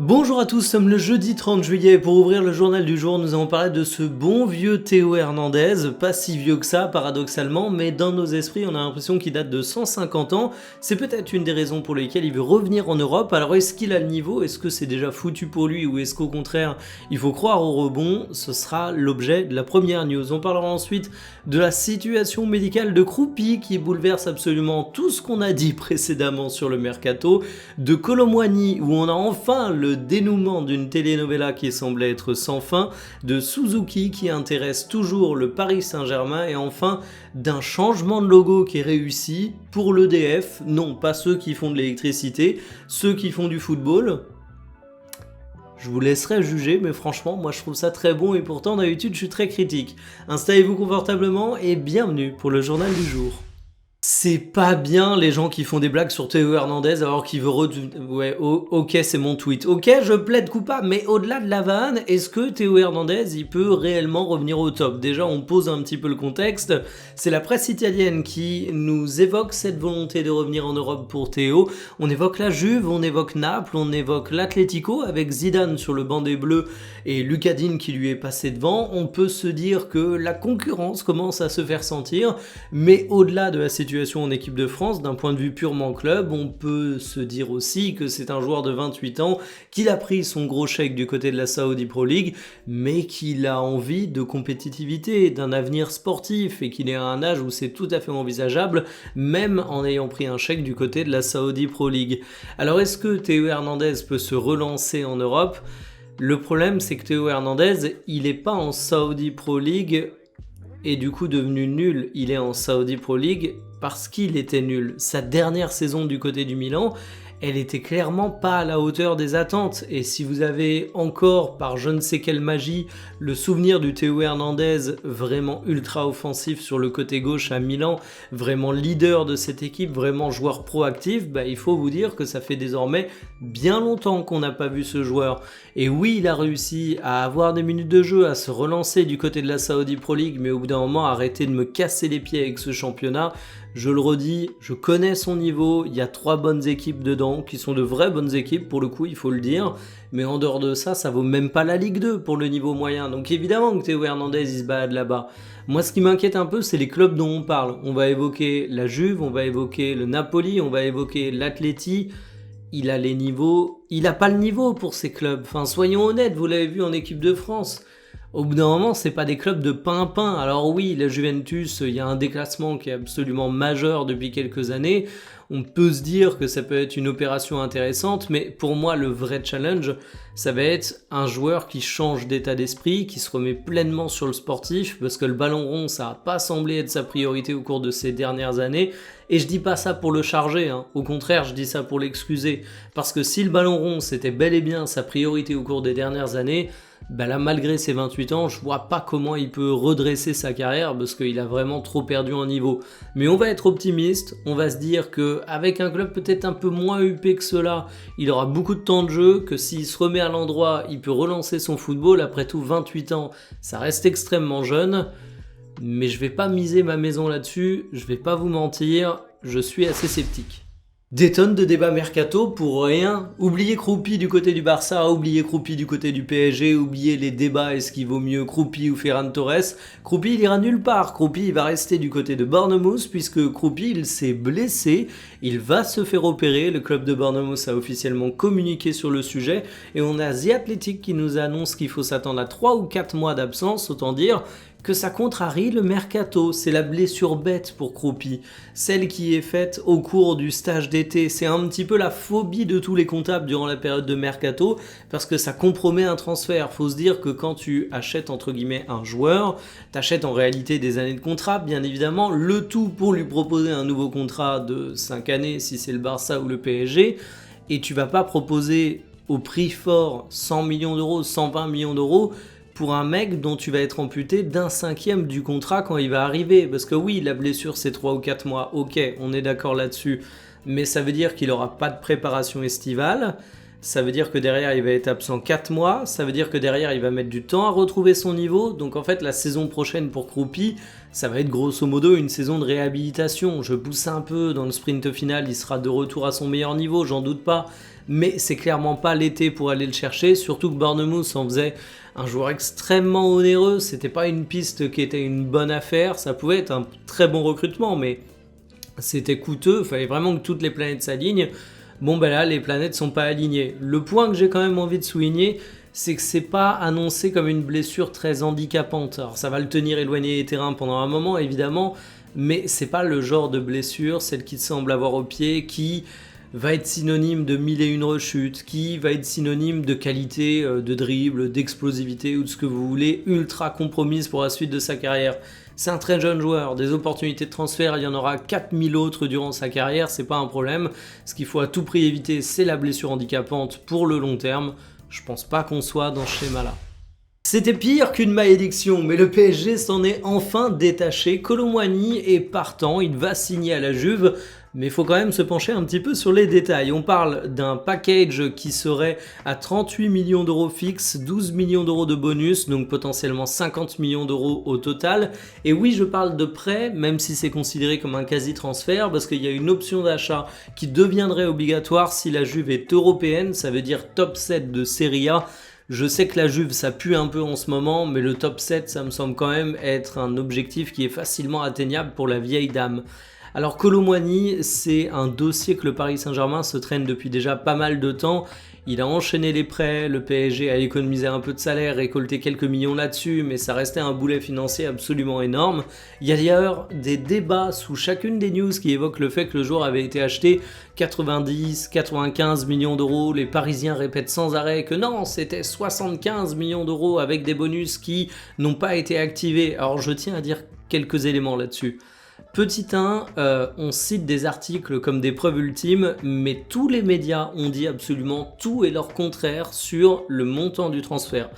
Bonjour à tous, nous sommes le jeudi 30 juillet. Pour ouvrir le journal du jour, nous allons parler de ce bon vieux Théo Hernandez, pas si vieux que ça paradoxalement, mais dans nos esprits on a l'impression qu'il date de 150 ans. C'est peut-être une des raisons pour lesquelles il veut revenir en Europe. Alors est-ce qu'il a le niveau? Est-ce que c'est déjà foutu pour lui ou est-ce qu'au contraire il faut croire au rebond? Ce sera l'objet de la première news. On parlera ensuite de la situation médicale de Kroupi qui bouleverse absolument tout ce qu'on a dit précédemment sur le mercato, de Kolo Muani où on a enfin le dénouement d'une telenovela qui semblait être sans fin, de Suzuki qui intéresse toujours le Paris Saint-Germain et enfin d'un changement de logo qui est réussi pour l'EDF, non pas ceux qui font de l'électricité, ceux qui font du football. Je vous laisserai juger, mais franchement, moi je trouve ça très bon et pourtant d'habitude je suis très critique. Installez-vous confortablement et bienvenue pour le journal du jour. C'est pas bien les gens qui font des blagues sur Théo Hernandez alors qu'il veut ouais, ok, c'est mon tweet. Ok, je plaide coupable, mais au-delà de la vanne, est-ce que Théo Hernandez, il peut réellement revenir au top? Déjà, on pose un petit peu le contexte. C'est la presse italienne qui nous évoque cette volonté de revenir en Europe pour Théo. On évoque la Juve, on évoque Naples, on évoque l'Atlético avec Zidane sur le banc des Bleus et Lucas Digne qui lui est passé devant. On peut se dire que la concurrence commence à se faire sentir, mais au-delà de la situation en équipe de France, d'un point de vue purement club, on peut se dire aussi que c'est un joueur de 28 ans, qu'il a pris son gros chèque du côté de la Saudi Pro League, mais qu'il a envie de compétitivité, d'un avenir sportif, et qu'il est à un âge où c'est tout à fait envisageable, même en ayant pris un chèque du côté de la Saudi Pro League. Alors est-ce que Théo Hernandez peut se relancer en Europe? Le problème, c'est que Théo Hernandez, il n'est pas en Saudi Pro League et du coup devenu nul, il est en Saudi Pro League parce qu'il était nul. Sa dernière saison du côté du Milan, elle était clairement pas à la hauteur des attentes. Et si vous avez encore, par je ne sais quelle magie, le souvenir du Théo Hernandez vraiment ultra offensif sur le côté gauche à Milan, vraiment leader de cette équipe, vraiment joueur proactif, il faut vous dire que ça fait désormais bien longtemps qu'on n'a pas vu ce joueur. Et oui, il a réussi à avoir des minutes de jeu, à se relancer du côté de la Saudi Pro League, mais au bout d'un moment, arrêtez de me casser les pieds avec ce championnat. Je le redis, je connais son niveau, il y a 3 bonnes équipes dedans, qui sont de vraies bonnes équipes pour le coup, il faut le dire, mais en dehors de ça, ça vaut même pas la Ligue 2 pour le niveau moyen, donc évidemment que Théo Hernandez il se balade là-bas. Moi ce qui m'inquiète un peu, c'est les clubs dont on parle. On va évoquer la Juve, on va évoquer le Napoli, on va évoquer l'Atleti. Il a les niveaux, il a pas le niveau pour ces clubs, enfin soyons honnêtes, vous l'avez vu en équipe de France. Au bout d'un moment, c'est pas des clubs de pain-pain. Alors oui, la Juventus, il y a un déclassement qui est absolument majeur depuis quelques années. On peut se dire que ça peut être une opération intéressante, mais pour moi, le vrai challenge, ça va être un joueur qui change d'état d'esprit, qui se remet pleinement sur le sportif, parce que le ballon rond, ça n'a pas semblé être sa priorité au cours de ces dernières années. Et je dis pas ça pour le charger, hein. Au contraire, je dis ça pour l'excuser. Parce que si le ballon rond, c'était bel et bien sa priorité au cours des dernières années, là, malgré ses 28 ans, je vois pas comment il peut redresser sa carrière parce qu'il a vraiment trop perdu en niveau. Mais on va être optimiste, on va se dire qu'avec un club peut-être un peu moins huppé que cela, il aura beaucoup de temps de jeu, que s'il se remet à l'endroit, il peut relancer son football. Après tout, 28 ans, ça reste extrêmement jeune. Mais je vais pas miser ma maison là-dessus, je vais pas vous mentir, je suis assez sceptique. Des tonnes de débats mercato pour rien. Oubliez Kroupi du côté du Barça, oubliez Kroupi du côté du PSG, oubliez les débats, est-ce qu'il vaut mieux Kroupi ou Ferran Torres? Kroupi il ira nulle part, Kroupi il va rester du côté de Bournemouth puisque Kroupi il s'est blessé, il va se faire opérer, le club de Bournemouth a officiellement communiqué sur le sujet et on a The Athletic qui nous annonce qu'il faut s'attendre à 3 ou 4 mois d'absence, autant dire que ça contrarie le mercato. C'est la blessure bête pour Kroupi, celle qui est faite au cours du stage d'été. C'est un petit peu la phobie de tous les comptables durant la période de mercato parce que ça compromet un transfert. Faut se dire que quand tu achètes entre guillemets un joueur, t'achètes en réalité des années de contrat, bien évidemment, le tout pour lui proposer un nouveau contrat de 5 années si c'est le Barça ou le PSG, et tu vas pas proposer au prix fort 100 millions d'euros, 120 millions d'euros pour un mec dont tu vas être amputé d'un 5e du contrat quand il va arriver. Parce que oui, la blessure c'est 3 ou 4 mois, ok, on est d'accord là-dessus, mais ça veut dire qu'il n'aura pas de préparation estivale, ça veut dire que derrière il va être absent 4 mois, ça veut dire que derrière il va mettre du temps à retrouver son niveau, donc en fait la saison prochaine pour Kroupi, ça va être grosso modo une saison de réhabilitation. Je pousse un peu, dans le sprint final il sera de retour à son meilleur niveau, j'en doute pas, mais c'est clairement pas l'été pour aller le chercher, surtout que Bournemouth en faisait un joueur extrêmement onéreux, c'était pas une piste qui était une bonne affaire, ça pouvait être un très bon recrutement, mais c'était coûteux, il fallait vraiment que toutes les planètes s'alignent. Bon ben là, les planètes sont pas alignées. Le point que j'ai quand même envie de souligner, c'est que c'est pas annoncé comme une blessure très handicapante. Alors ça va le tenir éloigné des terrains pendant un moment évidemment, mais c'est pas le genre de blessure, celle qu'il semble avoir au pied, qui va être synonyme de mille et une rechutes, qui va être synonyme de qualité de dribble, d'explosivité ou de ce que vous voulez, ultra compromise pour la suite de sa carrière. C'est un très jeune joueur, des opportunités de transfert, il y en aura 4000 autres durant sa carrière, c'est pas un problème. Ce qu'il faut à tout prix éviter, c'est la blessure handicapante pour le long terme. Je pense pas qu'on soit dans ce schéma-là. C'était pire qu'une malédiction, mais le PSG s'en est enfin détaché. Kolo Muani est partant, il va signer à la Juve, mais il faut quand même se pencher un petit peu sur les détails. On parle d'un package qui serait à 38 millions d'euros fixes, 12 millions d'euros de bonus, donc potentiellement 50 millions d'euros au total. Et oui, je parle de prêt, même si c'est considéré comme un quasi-transfert, parce qu'il y a une option d'achat qui deviendrait obligatoire si la Juve est européenne, ça veut dire top 7 de Serie A. Je sais que la Juve ça pue un peu en ce moment, mais le top 7 ça me semble quand même être un objectif qui est facilement atteignable pour la vieille dame. Alors Kolo Muani, c'est un dossier que le Paris Saint-Germain se traîne depuis déjà pas mal de temps. Il a enchaîné les prêts, le PSG a économisé un peu de salaire, récolté quelques millions là-dessus, mais ça restait un boulet financier absolument énorme. Il y a d'ailleurs des débats sous chacune des news qui évoquent le fait que le joueur avait été acheté 90, 95 millions d'euros. Les Parisiens répètent sans arrêt que non, c'était 75 millions d'euros avec des bonus qui n'ont pas été activés. Alors je tiens à dire quelques éléments là-dessus. Petit 1, on cite des articles comme des preuves ultimes, mais tous les médias ont dit absolument tout et leur contraire sur le montant du transfert.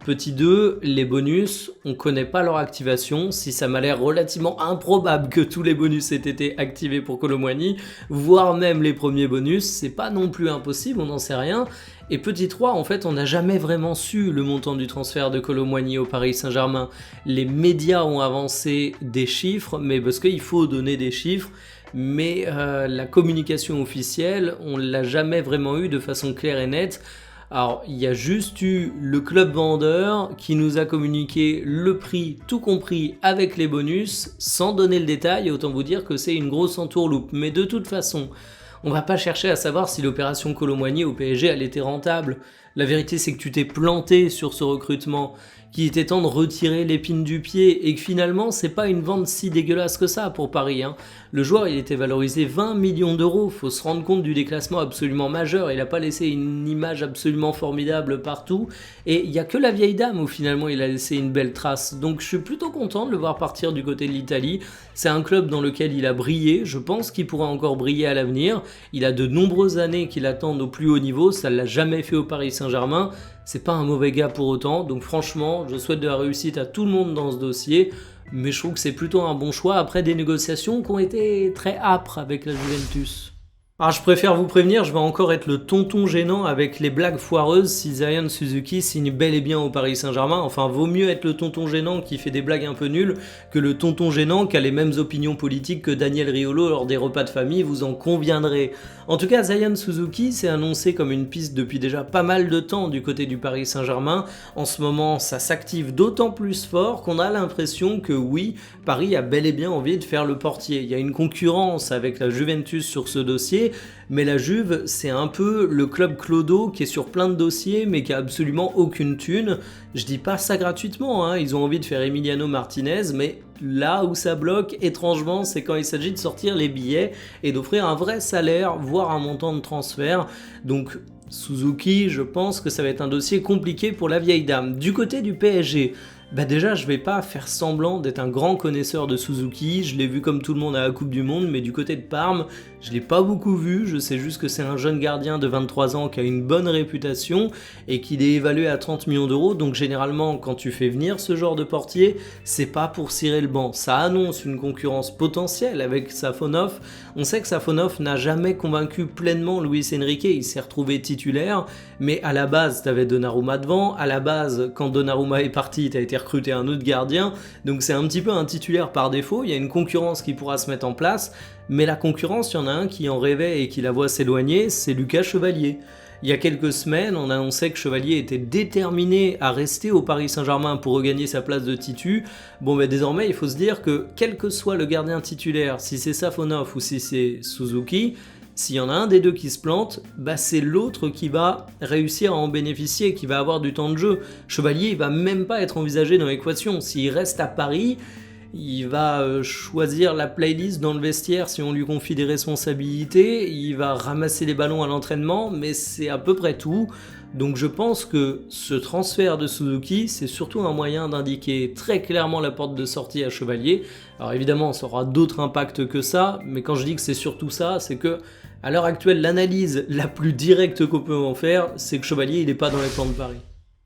Petit 2, les bonus, on ne connaît pas leur activation. Si ça m'a l'air relativement improbable que tous les bonus aient été activés pour Kolo Muani, voire même les premiers bonus, c'est pas non plus impossible, on n'en sait rien. Et petit 3, en fait, on n'a jamais vraiment su le montant du transfert de Kolo Muani au Paris Saint-Germain. Les médias ont avancé des chiffres, mais parce qu'il faut donner des chiffres, mais la communication officielle, on l'a jamais vraiment eu de façon claire et nette. Alors, il y a juste eu le club vendeur qui nous a communiqué le prix, tout compris, avec les bonus, sans donner le détail, autant vous dire que c'est une grosse entourloupe. Mais de toute façon, on va pas chercher à savoir si l'opération Kolo Muani au PSG, elle était rentable. La vérité, c'est que tu t'es planté sur ce recrutement, qu'il était temps de retirer l'épine du pied et que finalement, c'est pas une vente si dégueulasse que ça pour Paris. Le joueur, il était valorisé 20 millions d'euros. Faut se rendre compte du déclassement absolument majeur. Il a pas laissé une image absolument formidable partout. Et il y a que la vieille dame où finalement il a laissé une belle trace. Donc je suis plutôt content de le voir partir du côté de l'Italie. C'est un club dans lequel il a brillé. Je pense qu'il pourra encore briller à l'avenir. Il a de nombreuses années qui l'attendent au plus haut niveau. Ça l'a jamais fait au Paris Saint-Germain. C'est pas un mauvais gars pour autant. Donc franchement, je souhaite de la réussite à tout le monde dans ce dossier. Mais je trouve que c'est plutôt un bon choix après des négociations qui ont été très âpres avec la Juventus. Alors je préfère vous prévenir, je vais encore être le tonton gênant avec les blagues foireuses si Zion Suzuki signe bel et bien au Paris Saint-Germain. Enfin, vaut mieux être le tonton gênant qui fait des blagues un peu nulles que le tonton gênant qui a les mêmes opinions politiques que Daniel Riolo lors des repas de famille, vous en conviendrez. En tout cas, Zion Suzuki s'est annoncé comme une piste depuis déjà pas mal de temps du côté du Paris Saint-Germain. En ce moment, ça s'active d'autant plus fort qu'on a l'impression que oui, Paris a bel et bien envie de faire le portier. Il y a une concurrence avec la Juventus sur ce dossier, mais la Juve, c'est un peu le club clodo qui est sur plein de dossiers mais qui a absolument aucune thune. Je dis pas ça gratuitement, ils ont envie de faire Emiliano Martinez, mais là où ça bloque, étrangement, c'est quand il s'agit de sortir les billets et d'offrir un vrai salaire, voire un montant de transfert. Donc Suzuki, je pense que ça va être un dossier compliqué pour la vieille dame. Du côté du PSG, déjà je vais pas faire semblant d'être un grand connaisseur de Suzuki, je l'ai vu comme tout le monde à la Coupe du Monde, mais du côté de Parme, je l'ai pas beaucoup vu, je sais juste que c'est un jeune gardien de 23 ans qui a une bonne réputation et qu'il est évalué à 30 millions d'euros, donc généralement quand tu fais venir ce genre de portier, c'est pas pour cirer le banc, ça annonce une concurrence potentielle avec Safonov. On sait que Safonov n'a jamais convaincu pleinement Luis Enrique, il s'est retrouvé titulaire, mais à la base t'avais Donnarumma devant, à la base quand Donnarumma est parti t'as été recruter un autre gardien, donc c'est un petit peu un titulaire par défaut, il y a une concurrence qui pourra se mettre en place, mais la concurrence, il y en a un qui en rêvait et qui la voit s'éloigner, c'est Lucas Chevalier. Il y a quelques semaines, on annonçait que Chevalier était déterminé à rester au Paris Saint-Germain pour regagner sa place de titu. Bon, mais désormais, il faut se dire que quel que soit le gardien titulaire, si c'est Safonov ou si c'est Suzuki, s'il y en a un des deux qui se plante, bah c'est l'autre qui va réussir à en bénéficier, qui va avoir du temps de jeu. Chevalier, il va même pas être envisagé dans l'équation. S'il reste à Paris, il va choisir la playlist dans le vestiaire si on lui confie des responsabilités, il va ramasser les ballons à l'entraînement, mais c'est à peu près tout. Donc je pense que ce transfert de Suzuki, c'est surtout un moyen d'indiquer très clairement la porte de sortie à Chevalier. Alors évidemment, ça aura d'autres impacts que ça, mais quand je dis que c'est surtout ça, c'est que à l'heure actuelle, l'analyse la plus directe qu'on peut en faire, c'est que Chevalier, il n'est pas dans les plans de Paris.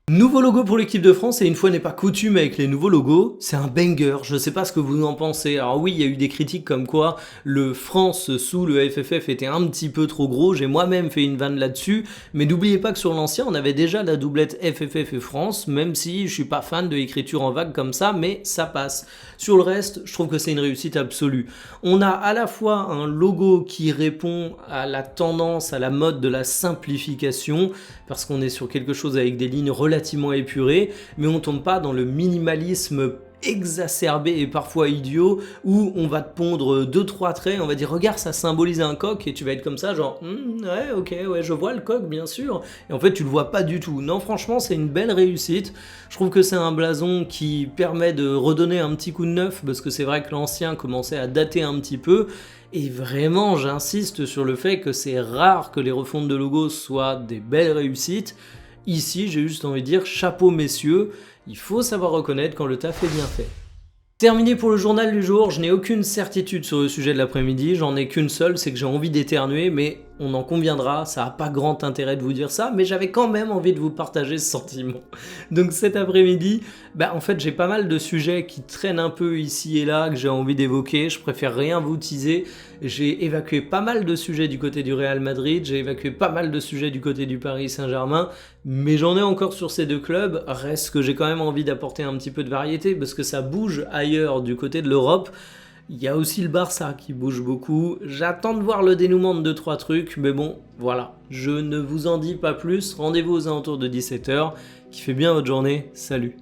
Nouveau logo pour l'équipe de France, et une fois n'est pas coutume avec les nouveaux logos, c'est un banger, je sais pas ce que vous en pensez. Alors oui, il y a eu des critiques comme quoi le France sous le FFF était un petit peu trop gros, j'ai moi-même fait une vanne là-dessus, mais n'oubliez pas que sur l'ancien, on avait déjà la doublette FFF et France, même si je suis pas fan de l'écriture en vague comme ça, mais ça passe. Sur le reste, je trouve que c'est une réussite absolue. On a à la fois un logo qui répond à la tendance, à la mode de la simplification, parce qu'on est sur quelque chose avec des lignes relativement épurées, mais on tombe pas dans le minimalisme exacerbé et parfois idiot où on va te pondre 2-3 traits, on va dire regarde ça symbolise un coq et tu vas être comme ça genre ouais ok ouais je vois le coq bien sûr et en fait tu le vois pas du tout. Non franchement c'est une belle réussite, je trouve que c'est un blason qui permet de redonner un petit coup de neuf parce que c'est vrai que l'ancien commençait à dater un petit peu. Et vraiment, j'insiste sur le fait que c'est rare que les refontes de logos soient des belles réussites. Ici, j'ai juste envie de dire chapeau messieurs, il faut savoir reconnaître quand le taf est bien fait. Terminé pour le journal du jour, je n'ai aucune certitude sur le sujet de l'après-midi, j'en ai qu'une seule, c'est que j'ai envie d'éternuer, mais on en conviendra, ça n'a pas grand intérêt de vous dire ça, mais j'avais quand même envie de vous partager ce sentiment. Donc cet après-midi, en fait j'ai pas mal de sujets qui traînent un peu ici et là, que j'ai envie d'évoquer, je préfère rien vous teaser. J'ai évacué pas mal de sujets du côté du Real Madrid, j'ai évacué pas mal de sujets du côté du Paris Saint-Germain, mais j'en ai encore sur ces deux clubs, reste que j'ai quand même envie d'apporter un petit peu de variété, parce que ça bouge ailleurs du côté de l'Europe. Il y a aussi le Barça qui bouge beaucoup, j'attends de voir le dénouement de 2-3 trucs, mais bon, voilà, je ne vous en dis pas plus, rendez-vous aux alentours de 17 h, qui fait bien votre journée, salut.